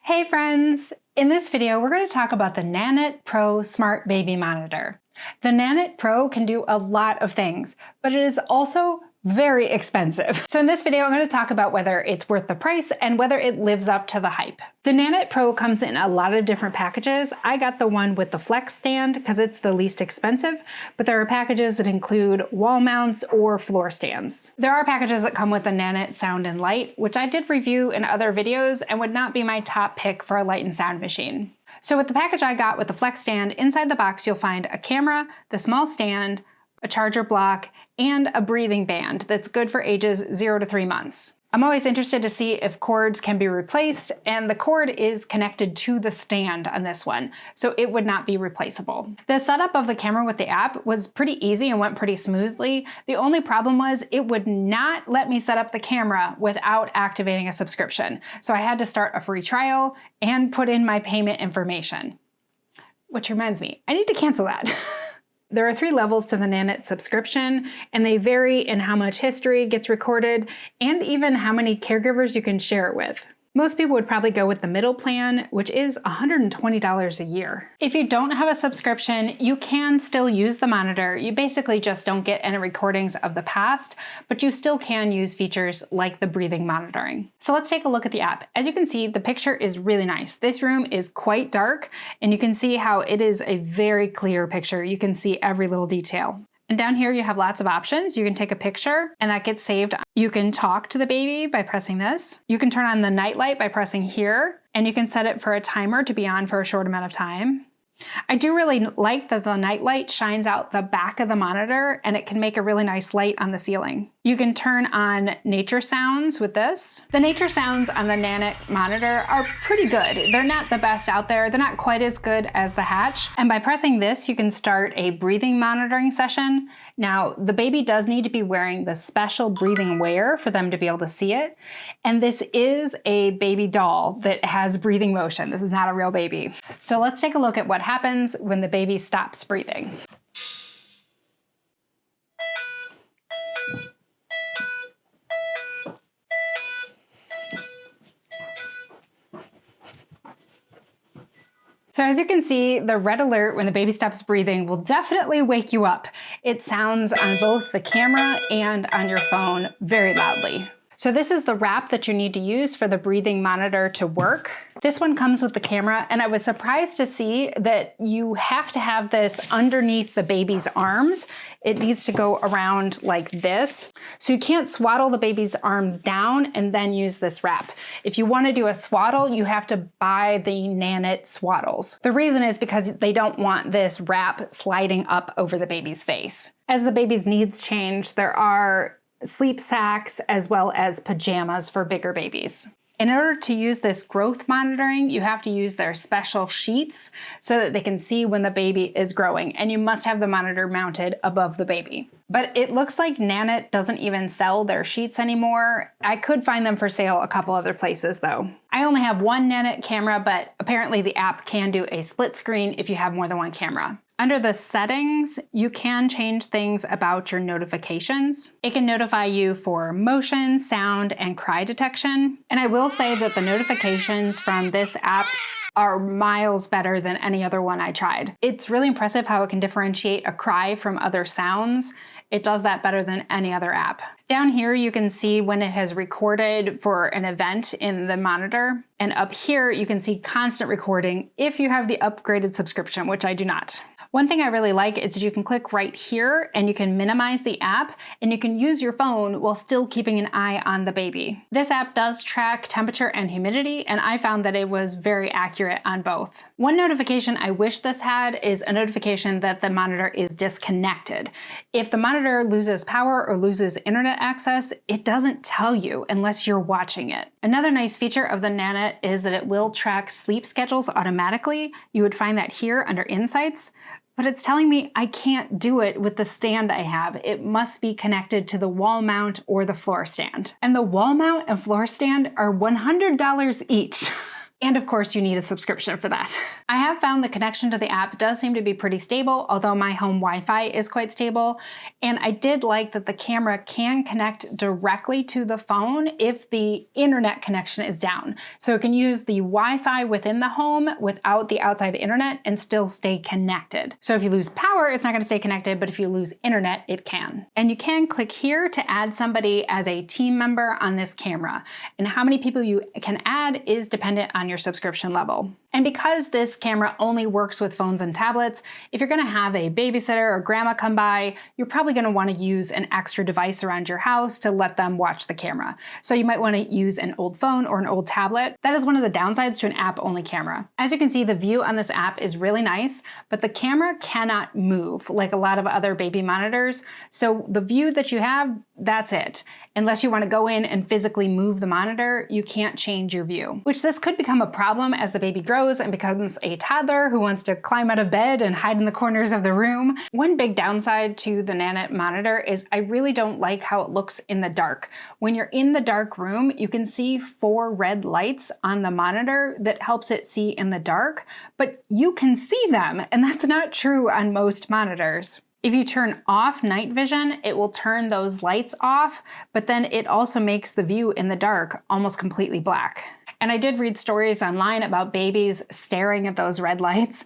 Hey friends! In this video, we're going to talk about the Nanit Pro Smart Baby Monitor. The Nanit Pro can do a lot of things, but it is also very expensive. So in this video, I'm going to talk about whether it's worth the price and whether it lives up to the hype. The Nanit Pro comes in a lot of different packages. I got the one with the flex stand because it's the least expensive, but there are packages that include wall mounts or floor stands. There are packages that come with the Nanit Sound and Light, which I did review in other videos and would not be my top pick for a light and sound machine. So with the package I got with the flex stand, inside the box you'll find a camera, the small stand, a charger block, and a breathing band that's good for ages 0 to 3 months. I'm always interested to see if cords can be replaced, and the cord is connected to the stand on this one, so it would not be replaceable. The setup of the camera with the app was pretty easy and went pretty smoothly. The only problem was it would not let me set up the camera without activating a subscription, so I had to start a free trial and put in my payment information. Which reminds me, I need to cancel that. There are 3 levels to the Nanit subscription, and they vary in how much history gets recorded and even how many caregivers you can share it with. Most people would probably go with the middle plan, which is $120 a year. If you don't have a subscription, you can still use the monitor. You basically just don't get any recordings of the past, but you still can use features like the breathing monitoring. So let's take a look at the app. As you can see, the picture is really nice. This room is quite dark, and you can see how it is a very clear picture. You can see every little detail. And down here you have lots of options. You can take a picture and that gets saved. You can talk to the baby by pressing this. You can turn on the night light by pressing here, and you can set it for a timer to be on for a short amount of time. I do really like that the night light shines out the back of the monitor and it can make a really nice light on the ceiling. You can turn on nature sounds with this. The nature sounds on the Nanit monitor are pretty good. They're not the best out there. They're not quite as good as the Hatch. And by pressing this, you can start a breathing monitoring session. Now, the baby does need to be wearing the special breathing wear for them to be able to see it. And this is a baby doll that has breathing motion. This is not a real baby. So let's take a look at what happens when the baby stops breathing. So as you can see, the red alert when the baby stops breathing will definitely wake you up. It sounds on both the camera and on your phone very loudly. So this is the wrap that you need to use for the breathing monitor to work. This one comes with the camera, and I was surprised to see that you have to have this underneath the baby's arms. It needs to go around like this. So you can't swaddle the baby's arms down and then use this wrap. If you want to do a swaddle, you have to buy the Nanit swaddles. The reason is because they don't want this wrap sliding up over the baby's face. As the baby's needs change, there are sleep sacks as well as pajamas for bigger babies. In order to use this growth monitoring, you have to use their special sheets so that they can see when the baby is growing, and you must have the monitor mounted above the baby. But it looks like Nanit doesn't even sell their sheets anymore. I could find them for sale a couple other places though. I only have one Nanit camera, but apparently the app can do a split screen if you have more than one camera. Under the settings, you can change things about your notifications. It can notify you for motion, sound, and cry detection. And I will say that the notifications from this app are miles better than any other one I tried. It's really impressive how it can differentiate a cry from other sounds. It does that better than any other app. Down here, you can see when it has recorded for an event in the monitor. And up here, you can see constant recording if you have the upgraded subscription, which I do not. One thing I really like is you can click right here and you can minimize the app, and you can use your phone while still keeping an eye on the baby. This app does track temperature and humidity, and I found that it was very accurate on both. One notification I wish this had is a notification that the monitor is disconnected. If the monitor loses power or loses internet access, it doesn't tell you unless you're watching it. Another nice feature of the Nanit is that it will track sleep schedules automatically. You would find that here under Insights. But it's telling me I can't do it with the stand I have. It must be connected to the wall mount or the floor stand. And the wall mount and floor stand are $100 each. And of course, you need a subscription for that. I have found the connection to the app does seem to be pretty stable, although my home Wi-Fi is quite stable. And I did like that the camera can connect directly to the phone if the internet connection is down. So it can use the Wi-Fi within the home without the outside internet and still stay connected. So if you lose power, it's not going to stay connected, but if you lose internet, it can. And you can click here to add somebody as a team member on this camera. And how many people you can add is dependent on your subscription level. And because this camera only works with phones and tablets, if you're going to have a babysitter or grandma come by, you're probably going to want to use an extra device around your house to let them watch the camera. So you might want to use an old phone or an old tablet. That is one of the downsides to an app-only camera. As you can see, the view on this app is really nice, but the camera cannot move like a lot of other baby monitors. So the view that you have, that's it. Unless you want to go in and physically move the monitor, you can't change your view, which this could become a problem as the baby grows and becomes a toddler who wants to climb out of bed and hide in the corners of the room. One big downside to the Nanit monitor is I really don't like how it looks in the dark. When you're in the dark room, you can see 4 red lights on the monitor that helps it see in the dark, but you can see them, and that's not true on most monitors. If you turn off night vision, it will turn those lights off, but then it also makes the view in the dark almost completely black. And I did read stories online about babies staring at those red lights,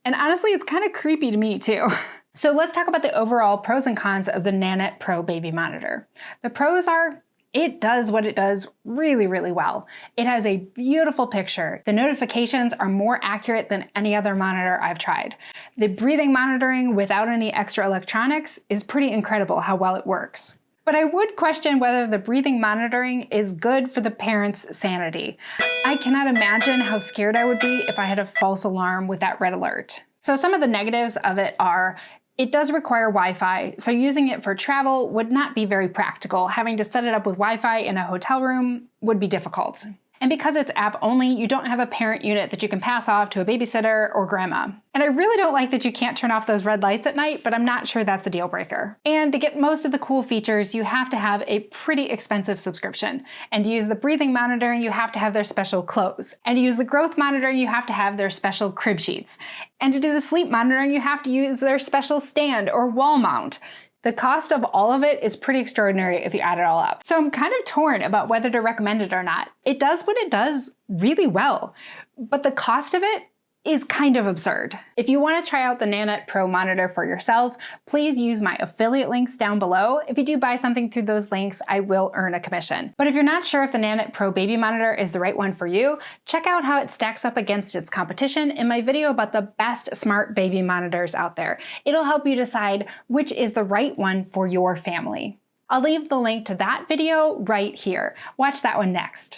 and honestly, it's kind of creepy to me too. So let's talk about the overall pros and cons of the Nanit Pro baby monitor. The pros are, it does what it does really, really well. It has a beautiful picture. The notifications are more accurate than any other monitor I've tried. The breathing monitoring without any extra electronics is pretty incredible how well it works. But I would question whether the breathing monitoring is good for the parent's sanity. I cannot imagine how scared I would be if I had a false alarm with that red alert. So some of the negatives of it are, it does require Wi-Fi, so using it for travel would not be very practical. Having to set it up with Wi-Fi in a hotel room would be difficult. And because it's app only, you don't have a parent unit that you can pass off to a babysitter or grandma. And I really don't like that you can't turn off those red lights at night, but I'm not sure that's a deal breaker. And to get most of the cool features, you have to have a pretty expensive subscription. And to use the breathing monitoring, you have to have their special clothes. And to use the growth monitoring, you have to have their special crib sheets. And to do the sleep monitoring, you have to use their special stand or wall mount. The cost of all of it is pretty extraordinary if you add it all up. So I'm kind of torn about whether to recommend it or not. It does what it does really well, but the cost of it is kind of absurd. If you want to try out the Nanit Pro monitor for yourself, please use my affiliate links down below. If you do buy something through those links, I will earn a commission. But if you're not sure if the Nanit Pro baby monitor is the right one for you, check out how it stacks up against its competition in my video about the best smart baby monitors out there. It'll help you decide which is the right one for your family. I'll leave the link to that video right here. Watch that one next.